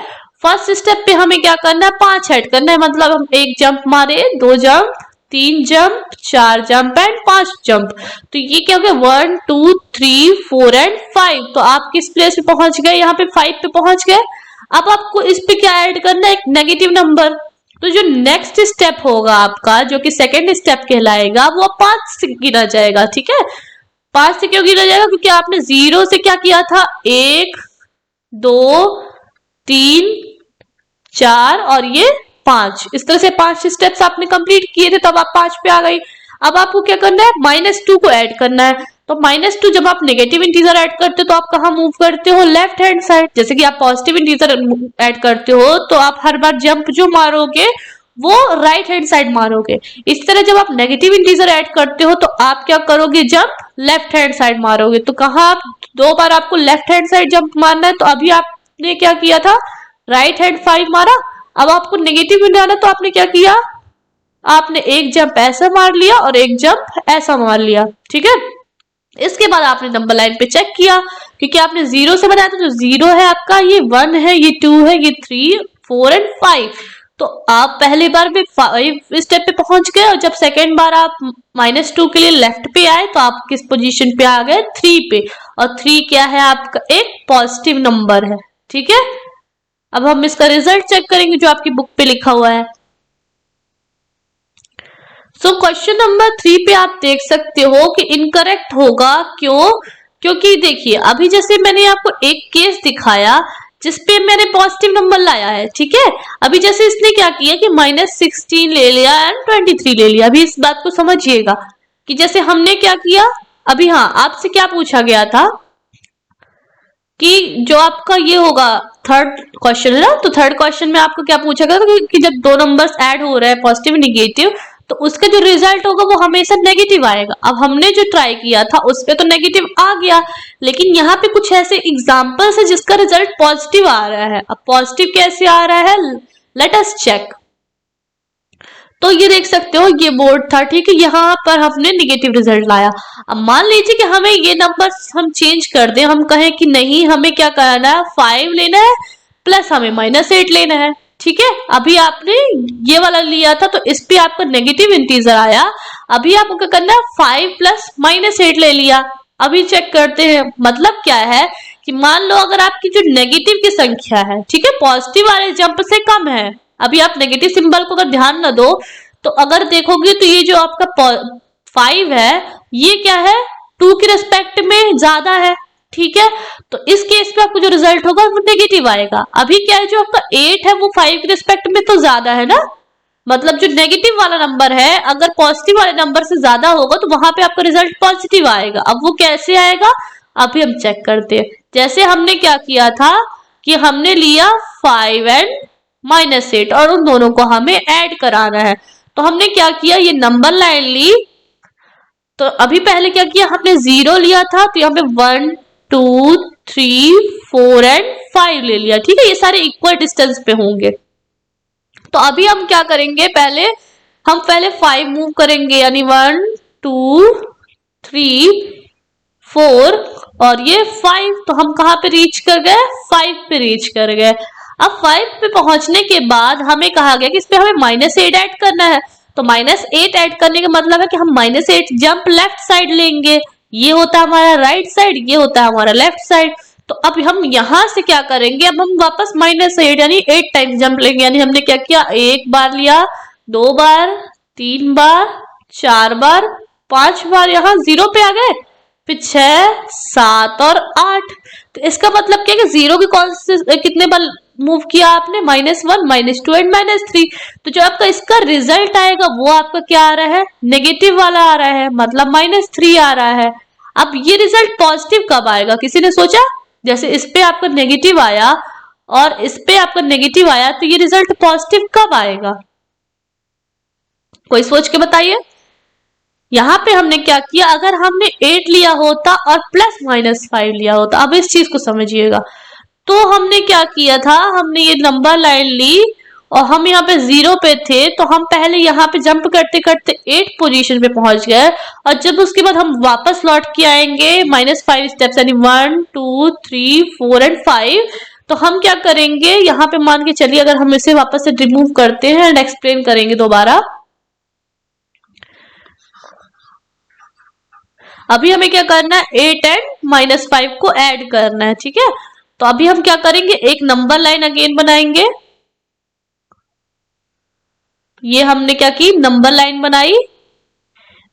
फर्स्ट स्टेप पे हमें क्या करना है, 5 ऐड करना है, मतलब हम 1 जंप मारे, 2 jump, 3 jump, 4 jump and 5 jump. तो ये क्या हो गया, 1 2 3 4 एंड 5। तो आप किस प्लेस पे पहुंच गए, यहाँ पे 5 पे पहुंच गए। अब आपको इस पे क्या ऐड करना है, एक नेगेटिव नंबर। तो जो नेक्स्ट स्टेप होगा आपका, जो कि सेकेंड स्टेप कहलाएगा, वो 5 से गिना जाएगा, ठीक है। 5 से क्यों गिना जाएगा, क्योंकि आपने 0 से क्या किया था, 1 2 3 4 और ये 5, इस तरह से 5 स्टेप्स आपने कंप्लीट किए थे, तब आप 5 पे आ गई। अब आपको क्या करना है, -2 को ऐड करना है। तो -2 जब आप नेगेटिव इंटीजर ऐड करते हो तो आप कहाँ मूव करते हो, लेफ्ट हैंड साइड। जैसे कि आप पॉजिटिव इंटीजर ऐड करते हो तो आप हर बार जंप जो मारोगे वो राइट हैंड साइड मारोगे। इस तरह जब आप नेगेटिव इंटीजर ऐड करते हो तो आप क्या करोगे, जंप लेफ्ट हैंड साइड मारोगे। तो कहाँ आप 2 बार आपको लेफ्ट हैंड साइड जंप मारना है, तो अभी आपने क्या किया था, राइट हैंड 5 मारा। अब आपको नेगेटिव में जाना तो आपने क्या किया, आपने एक जंप ऐसा मार लिया और एक जंप ऐसा मार लिया, ठीक है। इसके बाद आपने नंबर लाइन पे चेक किया, क्योंकि आपने 0 से बनाया था, तो 0 है आपका, ये 1 है, ये 2 है, ये 3, 4 एंड 5। तो आप पहली बार में 5 स्टेप पे पहुंच गए, और जब सेकेंड बार आप -2 के लिए लेफ्ट पे आए तो आप किस पोजीशन पे आ गए, 3 पे। और 3 क्या है आपका, एक पॉजिटिव नंबर है, ठीक है। अब हम इसका रिजल्ट चेक करेंगे जो आपकी बुक पे लिखा हुआ है। सो क्वेश्चन नंबर 3 पे आप देख सकते हो कि इनकरेक्ट होगा, क्यों, क्योंकि देखिए अभी जैसे मैंने आपको एक केस दिखाया जिसपे मैंने पॉजिटिव नंबर लाया है, ठीक है। अभी जैसे इसने क्या किया कि -16 ले लिया एंड 23 ले लिया। अभी इस बात को समझिएगा कि जैसे हमने क्या किया, अभी हाँ आपसे क्या पूछा गया था कि जो आपका ये होगा थर्ड क्वेश्चन है ना, तो थर्ड क्वेश्चन में आपको क्या पूछा गया था कि जब दो नंबर्स ऐड हो रहे हैं पॉजिटिव नेगेटिव, तो उसका जो रिजल्ट होगा वो हमेशा नेगेटिव आएगा। अब हमने जो ट्राई किया था उस पे तो नेगेटिव आ गया, लेकिन यहाँ पे कुछ ऐसे एग्जांपल्स है जिसका रिजल्ट पॉजिटिव आ रहा है। अब पॉजिटिव कैसे आ रहा है, लेट अस चेक। तो ये देख सकते हो ये बोर्ड था, ठीक है, यहाँ पर हमने निगेटिव रिजल्ट लाया। अब मान लीजिए कि हमें ये नंबर हम चेंज कर दें, हम कहें कि नहीं हमें क्या करना है, 5 लेना है प्लस हमें -8 लेना है, ठीक है। अभी आपने ये वाला लिया था तो इस पे आपका नेगेटिव इंटीजर आया। अभी आपको क्या करना है, 5 प्लस -8 ले लिया। अभी चेक करते हैं, मतलब क्या है कि मान लो अगर आपकी जो नेगेटिव की संख्या है, ठीक है, पॉजिटिव वाले जंप से कम है। अभी आप नेगेटिव सिंबल को अगर ध्यान न दो तो अगर देखोगे तो ये जो आपका 5 है ये क्या है, 2 के रिस्पेक्ट में ज्यादा है, ठीक है। तो इस केस में आपको जो रिजल्ट होगा वो नेगेटिव आएगा। अभी क्या है, जो आपका 8 है वो 5 के रिस्पेक्ट में तो ज्यादा है ना, मतलब जो नेगेटिव वाला नंबर है अगर पॉजिटिव वाले नंबर से ज्यादा होगा तो वहां पे आपका रिजल्ट पॉजिटिव आएगा। अब वो कैसे आएगा, अभी हम चेक करते हैं। जैसे हमने क्या किया था कि हमने लिया 5 एंड -8 और उन दोनों को हमें ऐड कराना है। तो हमने क्या किया, ये नंबर लाइन ली। तो अभी पहले क्या किया, हमने 0 लिया था तो यहाँ पे 1 2 3 4 एंड 5 ले लिया, ठीक है। ये सारे इक्वल डिस्टेंस पे होंगे। तो अभी हम क्या करेंगे, हम पहले 5 मूव करेंगे, यानी 1 2 3 4 और ये 5। तो हम कहाँ पे रीच कर गए, 5 पे रीच कर गए। अब 5 पे पहुंचने के बाद हमें कहा गया कि इस पे हमें -8 ऐड करना है। तो -8 ऐड करने का मतलब है कि हम -8 जंप लेफ्ट साइड लेंगे। ये होता है हमारा राइट साइड, ये होता है हमारा लेफ्ट साइड। तो अब हम यहां से क्या करेंगे, अब हम वापस -8 यानी 8 टाइम्स जंप लेंगे। यानी हमने क्या किया, 1 बार लिया, 2 बार, 3 बार, 4 बार, 5 बार, यहाँ 0 पे आ गए, फिर 6 7 और 8। तो इसका मतलब क्या है कि 0 के कौन से कितने बार मूव किया आपने, -1 -2 एंड -3। तो जो आपका इसका रिजल्ट आएगा वो आपका क्या आ रहा है, नेगेटिव वाला आ रहा है, मतलब -3 आ रहा है। अब ये रिजल्ट पॉजिटिव कब आएगा, किसी ने सोचा। जैसे इस पे आपका नेगेटिव आया और इस पे आपका नेगेटिव आया, तो ये रिजल्ट पॉजिटिव कब आएगा, कोई सोच के बताइए। यहाँ पे हमने क्या किया, अगर हमने 8 लिया होता और प्लस -5 लिया होता, अब इस चीज को समझिएगा। तो हमने क्या किया था, हमने ये नंबर लाइन ली और हम यहाँ पे 0 पे थे, तो हम पहले यहाँ पे जंप करते करते 8 पोजीशन पे पहुंच गए। और जब उसके बाद हम वापस लौट के आएंगे -5 स्टेप्स, यानी 1 2 3 4 एंड 5। तो हम क्या करेंगे, यहाँ पे मान के चलिए अगर हम इसे वापस से रिमूव करते हैं एंड एक्सप्लेन करेंगे दोबारा। अभी हमें क्या करना है, 8 एंड -5 को ऐड करना है, ठीक है। तो अभी हम क्या करेंगे, एक नंबर लाइन अगेन बनाएंगे। ये हमने क्या की, नंबर लाइन बनाई।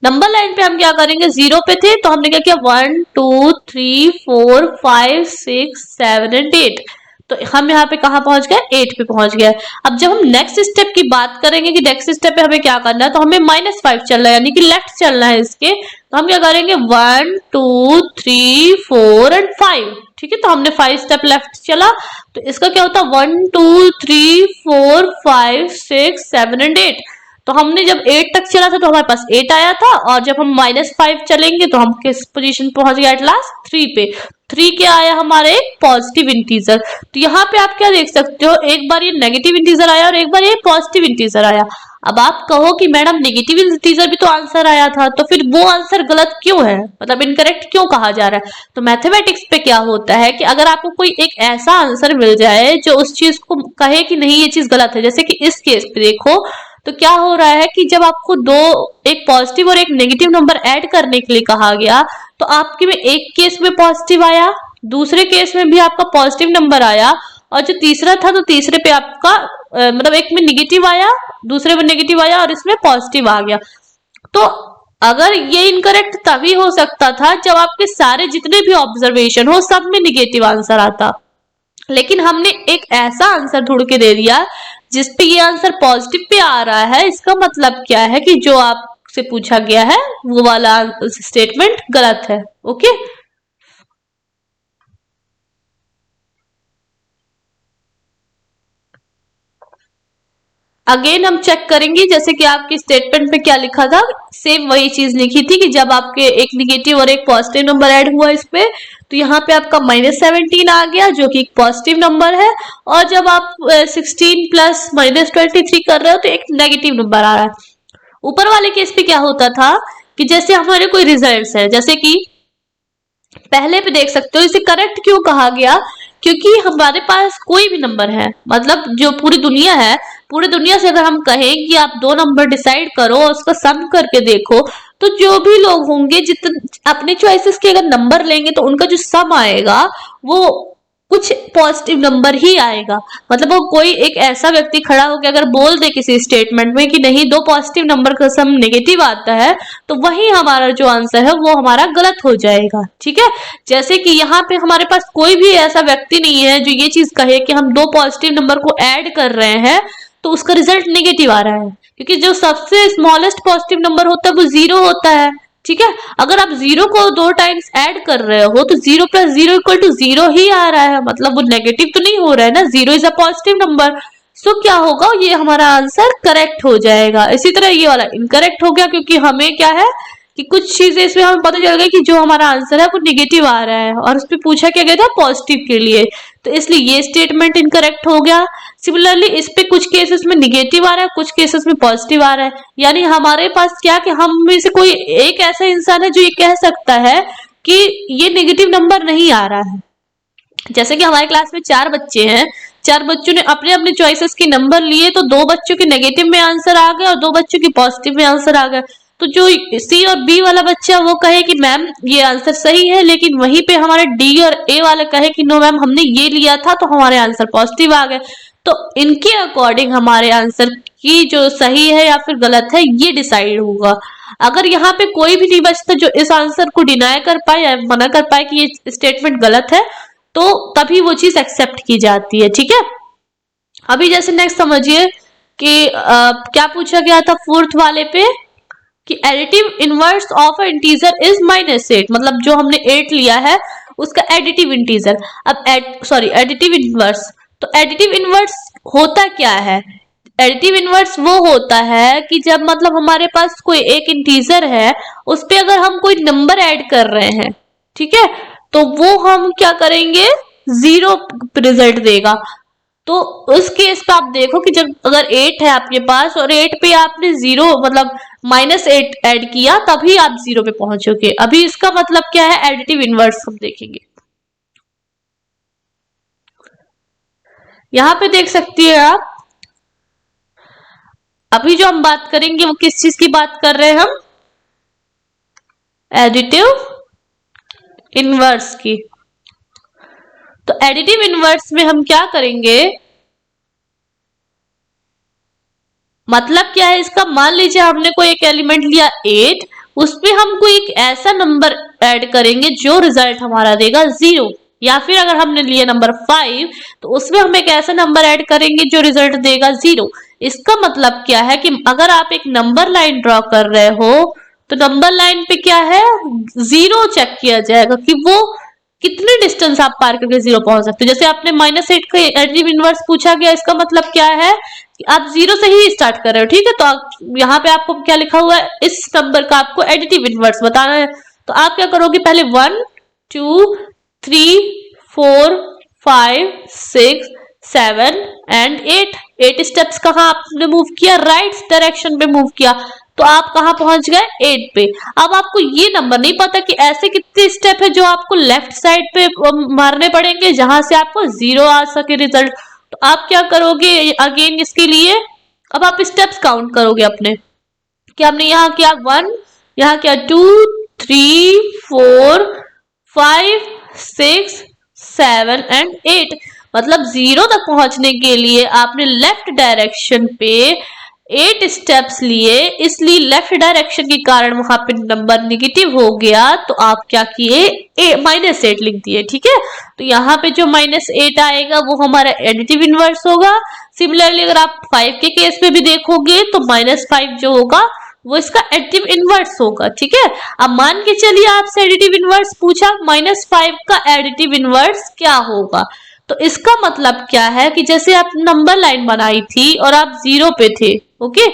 नंबर लाइन पे हम क्या करेंगे, 0 पे थे तो हमने क्या किया, 1 2 3 4 5 6 7 एंड 8। तो हम यहाँ पे कहाँ पहुंच गए, 8 पे पहुंच गए। अब जब हम नेक्स्ट स्टेप की बात करेंगे कि नेक्स्ट स्टेप पे हमें क्या करना है, तो हमें -5 चलना है, यानी कि लेफ्ट चलना है इसके। तो हम क्या करेंगे, 1 2 3 4 एंड 5, ठीक है। तो हमने 5 स्टेप लेफ्ट चला, तो इसका क्या होता है, 1 2 3 4 5 6 7 एंड 8। तो हमने जब 8 तक चला था तो हमारे पास 8 आया था, और जब हम -5 चलेंगे तो हम किस पोजीशन पहुंच गए एट लास्ट 3 पे। 3 क्या आया हमारे पॉजिटिव इंटीजर। तो यहाँ पे आप क्या देख सकते हो, एक बार ये नेगेटिव इंटीजर आया और एक बार ये पॉजिटिव इंटीजर आया। अब आप कहो कि मैडम नेगेटिव इंटीजर भी तो आंसर आया था, तो फिर वो आंसर गलत क्यों है, मतलब इनकरेक्ट क्यों कहा जा रहा है। तो मैथमेटिक्स पे क्या होता है कि अगर आपको कोई एक ऐसा आंसर मिल जाए जो उस चीज को कहे कि नहीं ये चीज गलत है, जैसे कि इस केस पे देखो तो क्या हो रहा है कि जब आपको एक पॉजिटिव और एक नेगेटिव नंबर ऐड करने के लिए कहा गया, तो आपके में एक केस में पॉजिटिव आया, दूसरे केस में भी आपका पॉजिटिव नंबर आया, और जो तीसरा था तो तीसरे पे आपका मतलब एक में निगेटिव आया, दूसरे में नेगेटिव आया और इसमें पॉजिटिव आ गया। तो अगर ये इनकरेक्ट तभी हो सकता था जब आपके सारे जितने भी ऑब्जर्वेशन हो सब में निगेटिव आंसर आता, लेकिन हमने एक ऐसा आंसर ढूंढ के दे दिया जिसपे ये आंसर पॉजिटिव पे आ रहा है। इसका मतलब क्या है कि जो आपसे पूछा गया है वो वाला स्टेटमेंट गलत है। ओके, अगेन हम चेक करेंगे, जैसे कि आपके स्टेटमेंट में क्या लिखा था, सेम वही चीज लिखी थी कि जब आपके एक निगेटिव और एक पॉजिटिव नंबर ऐड हुआ इस पे, तो यहाँ पे आपका -17 आ गया जो कि एक पॉजिटिव नंबर है, और जब आप 16 प्लस -23 कर रहे हो तो एक नेगेटिव नंबर आ रहा है। ऊपर वाले केस पे क्या होता था कि जैसे हमारे कोई रिजल्ट्स है, जैसे कि पहले पे देख सकते हो, इसे करेक्ट क्यों कहा गया, क्योंकि हमारे पास कोई भी नंबर है, मतलब जो पूरी दुनिया है, पूरी दुनिया से अगर हम कहें कि आप 2 नंबर डिसाइड करो और उसका सम करके देखो, तो जो भी लोग होंगे जितने अपने चॉइसेस के अगर नंबर लेंगे तो उनका जो सम आएगा वो कुछ पॉजिटिव नंबर ही आएगा। मतलब वो कोई एक ऐसा व्यक्ति खड़ा होकर अगर बोल दे किसी स्टेटमेंट में कि नहीं 2 पॉजिटिव नंबर का सम नेगेटिव आता है, तो वही हमारा जो आंसर है वो हमारा गलत हो जाएगा। ठीक है, जैसे कि यहाँ पे हमारे पास कोई भी ऐसा व्यक्ति नहीं है जो ये चीज कहे कि हम 2 पॉजिटिव नंबर को ऐड कर रहे हैं तो उसका रिजल्ट नेगेटिव आ रहा है, क्योंकि जो सबसे स्मॉलेस्ट पॉजिटिव नंबर होता है वो 0 होता है। ठीक है, अगर आप 0 को 2 टाइम्स ऐड कर रहे हो तो 0 + 0 = 0 ही आ रहा है, मतलब वो नेगेटिव तो नहीं हो रहा है ना, 0 इज अ पॉजिटिव नंबर। सो क्या होगा, ये हमारा आंसर करेक्ट हो जाएगा। इसी तरह ये वाला इनकरेक्ट हो गया, क्योंकि हमें क्या है कि कुछ चीजें इसमें हमें पता चल गई कि जो हमारा आंसर है वो निगेटिव आ रहा है, और उस पर पूछा क्या गया था पॉजिटिव के लिए, तो इसलिए ये स्टेटमेंट इनकरेक्ट हो गया। सिमिलरली इस पे कुछ केसेस में निगेटिव आ रहा है, कुछ केसेस में पॉजिटिव आ रहा है, यानी हमारे पास क्या कि हम में से कोई एक ऐसा इंसान है जो ये कह सकता है कि ये नेगेटिव नंबर नहीं आ रहा है। जैसे कि हमारे क्लास में 4 बच्चे हैं, 4 बच्चों ने अपने अपने चॉइसेस के नंबर लिए, तो 2 बच्चों के नेगेटिव में आंसर आ गए और 2 बच्चों के पॉजिटिव में आंसर आ गए। तो जो सी और बी वाला बच्चा वो कहे कि मैम ये आंसर सही है, लेकिन वहीं पे हमारे डी और ए वाले कहे कि नो मैम हमने ये लिया था तो हमारे आंसर पॉजिटिव आ गए। तो इनके अकॉर्डिंग हमारे आंसर की जो सही है या फिर गलत है ये डिसाइड होगा। अगर यहाँ पे कोई भी नहीं बचता जो इस आंसर को डिनाई कर पाए या मना कर पाए कि ये स्टेटमेंट गलत है, तो तभी वो चीज एक्सेप्ट की जाती है। ठीक है, अभी जैसे नेक्स्ट समझिए कि क्या पूछा गया था 4th वाले पे कि additive inverse of a integer is -8, मतलब जो हमने 8 लिया है उसका एडिटिव इंटीजर। अब एडिटिव इनवर्स, तो एडिटिव इनवर्स होता क्या है, एडिटिव इनवर्स वो होता है कि जब मतलब हमारे पास कोई एक इंटीजर है उस पे अगर हम कोई नंबर ऐड कर रहे हैं, ठीक है, तो वो हम क्या करेंगे 0 रिजल्ट देगा। तो उस केस पे आप देखो कि जब अगर 8 है आपके पास और 8 पे आपने 0 मतलब -8 ऐड किया तभी आप 0 पे पहुंचोगे। अभी इसका मतलब क्या है, एडिटिव इनवर्स हम देखेंगे। यहां पे देख सकती है आप, अभी जो हम बात करेंगे वो किस चीज की बात कर रहे हैं हम, एडिटिव इनवर्स की। तो एडिटिव इनवर्स में हम क्या करेंगे, मतलब क्या है इसका, मान लीजिए हमने कोई एक एलिमेंट लिया 8, उसमें हम कोई एक ऐसा नंबर ऐड करेंगे जो रिजल्ट हमारा देगा 0, या फिर अगर हमने लिया नंबर 5 तो उसमें हम एक ऐसा नंबर ऐड करेंगे जो रिजल्ट देगा 0। इसका मतलब क्या है कि अगर आप एक नंबर लाइन ड्रॉ कर रहे हो तो नंबर लाइन पे क्या है 0 चेक किया जाएगा कि वो कितने डिस्टेंस आप पार करके 0 पहुंच सकते हो। जैसे आपने -8 का एडिटिव इनवर्स पूछा गया, इसका मतलब क्या है कि आप 0 से ही स्टार्ट कर रहे हो, ठीक है। तो यहाँ पे आपको क्या लिखा हुआ है, इस नंबर का आपको एडिटिव इनवर्स बताना है। तो आप क्या करोगे, पहले 1 2 3 4 5 6 7 एंड 8 स्टेप्स कहाँ आपने मूव किया, राइट डायरेक्शन पे मूव किया। तो आप कहाँ पहुंच गए, 8 पे। अब आपको ये नंबर नहीं पता कि ऐसे कितने स्टेप है जो आपको लेफ्ट साइड पे मारने पड़ेंगे जहां से आपको 0 आ सके रिजल्ट। तो आप क्या करोगे अगेन इसके लिए, अब आप स्टेप्स काउंट करोगे अपने कि हमने यहाँ किया 1, यहाँ किया 2 3 4 5 6 7 एंड 8। मतलब 0 तक पहुंचने के लिए आपने लेफ्ट डायरेक्शन पे 8 स्टेप्स लिए, इसलिए लेफ्ट डायरेक्शन के कारण वहां पे नंबर निगेटिव हो गया। तो आप क्या किए, -8 लिख दिए, ठीक है। तो यहाँ पे जो -8 आएगा वो हमारा एडिटिव इनवर्स होगा। सिमिलरली अगर आप 5 के केस में भी देखोगे तो -5 जो होगा वो इसका एडिटिव इनवर्स होगा, ठीक है। अब मान के चलिए आपसे एडिटिव इनवर्स पूछा, -5 का एडिटिव इनवर्स क्या होगा। तो इसका मतलब क्या है कि जैसे आप नंबर लाइन बनाई थी और आप 0 पे थे, ओके,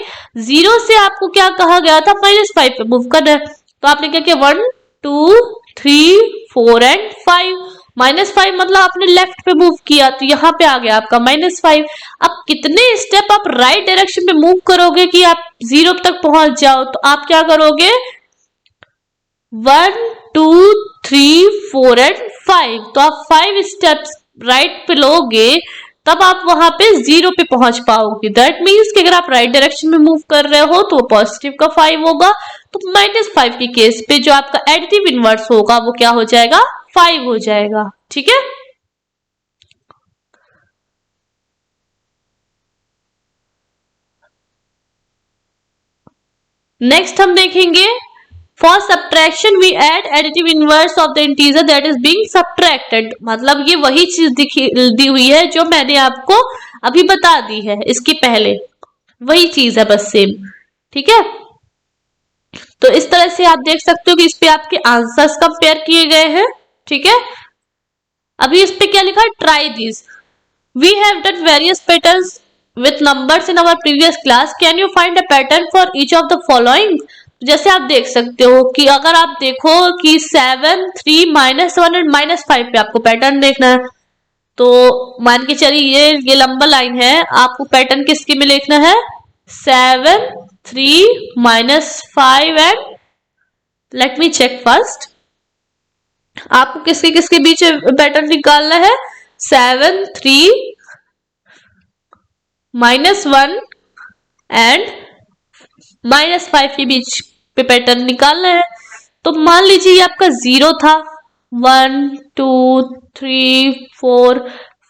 0 से आपको क्या कहा गया था, -5 पे मूव करना है। तो आपने क्या किया, 1 2 3 4 एंड 5। -5 मतलब आपने लेफ्ट पे मूव किया, तो यहाँ पे आ गया आपका -5। अब कितने स्टेप आप राइट डायरेक्शन में मूव करोगे कि आप 0 तक पहुंच जाओ। तो आप क्या करोगे, 1 2 3 4 एंड 5। तो आप 5 स्टेप्स राइट पे लोगे तब आप वहां पे 0 पे पहुंच पाओगे। दैट मीन्स कि अगर आप राइट डायरेक्शन में मूव कर रहे हो तो पॉजिटिव का 5 होगा, तो -5 के केस पे जो आपका एडिटिव इनवर्स होगा वो क्या हो जाएगा, 5 हो जाएगा, ठीक है। नेक्स्ट हम देखेंगे, for subtraction we add additive inverse of the integer that is being subtracted. मतलब ये वही चीज दी हुई है जो मैंने आपको अभी बता दी है, इसके पहले वही चीज है, बस सेम, ठीक है। तो इस तरह से आप देख सकते हो कि इस पे आपके आंसर्स कंपेयर किए गए हैं, ठीक है। अभी इस पे क्या लिखा है, try this, we have done various patterns with numbers in our previous class, can you find a pattern for each of the following. जैसे आप देख सकते हो कि अगर आप देखो कि 7 3 -1 एंड -5 पे आपको पैटर्न देखना है, तो मान के चलिए ये लंबा लाइन है, आपको पैटर्न किसके में लिखना है, 7 3 -5 and let me check first, आपको किसके किसके बीच पैटर्न निकालना है, 7 3 -1 एंड -5 के बीच पे पैटर्न निकालना है। तो मान लीजिए ये आपका 0 था, 1 2 3 4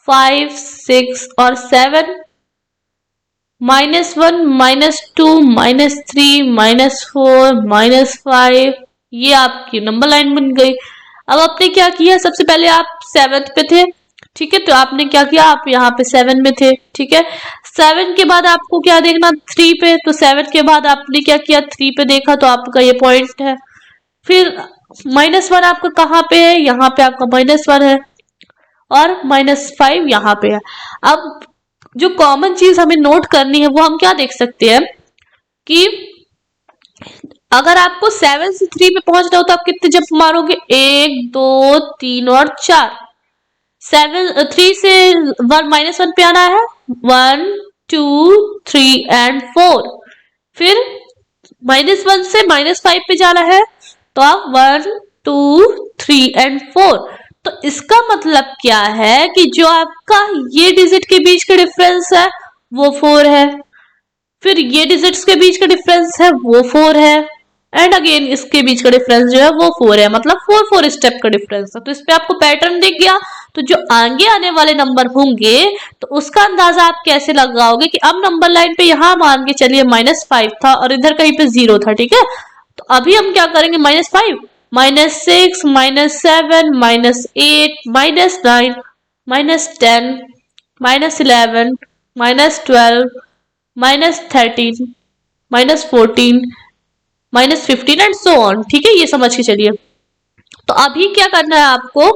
5 6 और 7, -1 -2 -3 -4 -5, ये आपकी नंबर लाइन बन गई। अब आपने क्या किया, सबसे पहले आप 7 पे थे, ठीक है, तो आपने क्या किया, आप यहाँ पे 7 में थे, ठीक है। 7 के बाद आपको क्या देखना, 3 पे, तो 7 के बाद आपने क्या किया, 3 पे देखा, तो आपका ये पॉइंट है। फिर -1 आपका कहाँ पे है, यहाँ पे आपका -1 है, और -5 यहाँ पे है। अब जो कॉमन चीज हमें नोट करनी है वो हम क्या देख सकते हैं कि अगर आपको 7 से 3 पे पहुंचना हो तो आप कितने जंप मारोगे, 1 2 3 और 4। 3 से -1 पे आना है, 1 2 3 एंड 4। फिर -1 से -5 पे जाना है, तो आप 1 2 3 एंड 4। तो इसका मतलब क्या है कि जो आपका ये डिजिट के बीच का डिफरेंस है वो 4 है, फिर ये डिजिट्स के बीच का डिफरेंस है वो 4 है, एंड अगेन इसके बीच का डिफरेंस जो है वो 4 है, मतलब 4 स्टेप का डिफरेंस है। तो इस पे आपको पैटर्न दिख गया। तो जो आगे आने वाले नंबर होंगे तो उसका अंदाजा आप कैसे लगाओगे कि अब नंबर लाइन पे यहाँ मान के चलिए -5 था और इधर कहीं पे 0 था, ठीक है। तो अभी हम क्या करेंगे, -5 -6 -7 -8 -9 -10 -11 -12 -13 -14 -15 एंड सो ऑन, ठीक है, ये समझ के चलिए। तो अभी क्या करना है आपको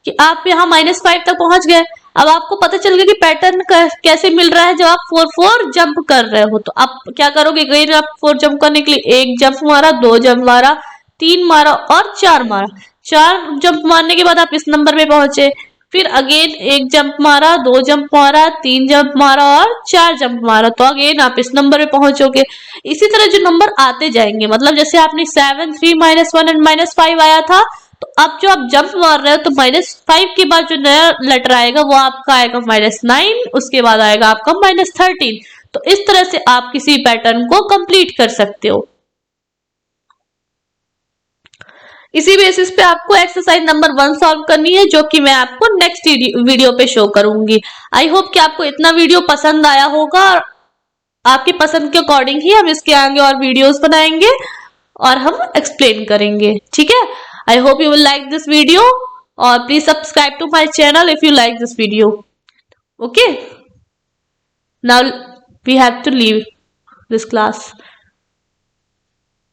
कि आप यहाँ -5 तक पहुंच गए। अब आपको पता चल गया कि पैटर्न कैसे मिल रहा है जब आप 4 जंप कर रहे हो। तो आप क्या करोगे, अगेन आप 4 जंप करने के लिए 1 जंप मारा, 2 जंप मारा, 3 मारा और 4 मारा। 4 जंप मारने के बाद आप इस नंबर पे पहुंचे। फिर अगेन 1 जंप मारा, 2 जंप मारा, 3 जंप मारा और 4 जंप मारा, तो अगेन आप इस नंबर पे पहुंचोगे। इसी तरह जो नंबर आते जाएंगे, मतलब जैसे आपने 7, 3, -1 एंड -5 आया था, तो अब जो आप जंप मार रहे हो तो -5 के बाद जो नया लेटर आएगा वो आपका आएगा -9, उसके बाद आएगा आपका -13। तो इस तरह से आप किसी पैटर्न को कंप्लीट कर सकते हो। इसी बेसिस पे आपको एक्सरसाइज नंबर 1 सॉल्व करनी है, जो कि मैं आपको नेक्स्ट वीडियो पे शो करूंगी। आई होप कि आपको इतना वीडियो पसंद आया होगा, और आपकी पसंद के अकॉर्डिंग ही हम इसके आगे और वीडियोस बनाएंगे और हम एक्सप्लेन करेंगे, ठीक है। I hope you will like this video, और please subscribe to my channel if you like this video. Okay, now we have to leave this class.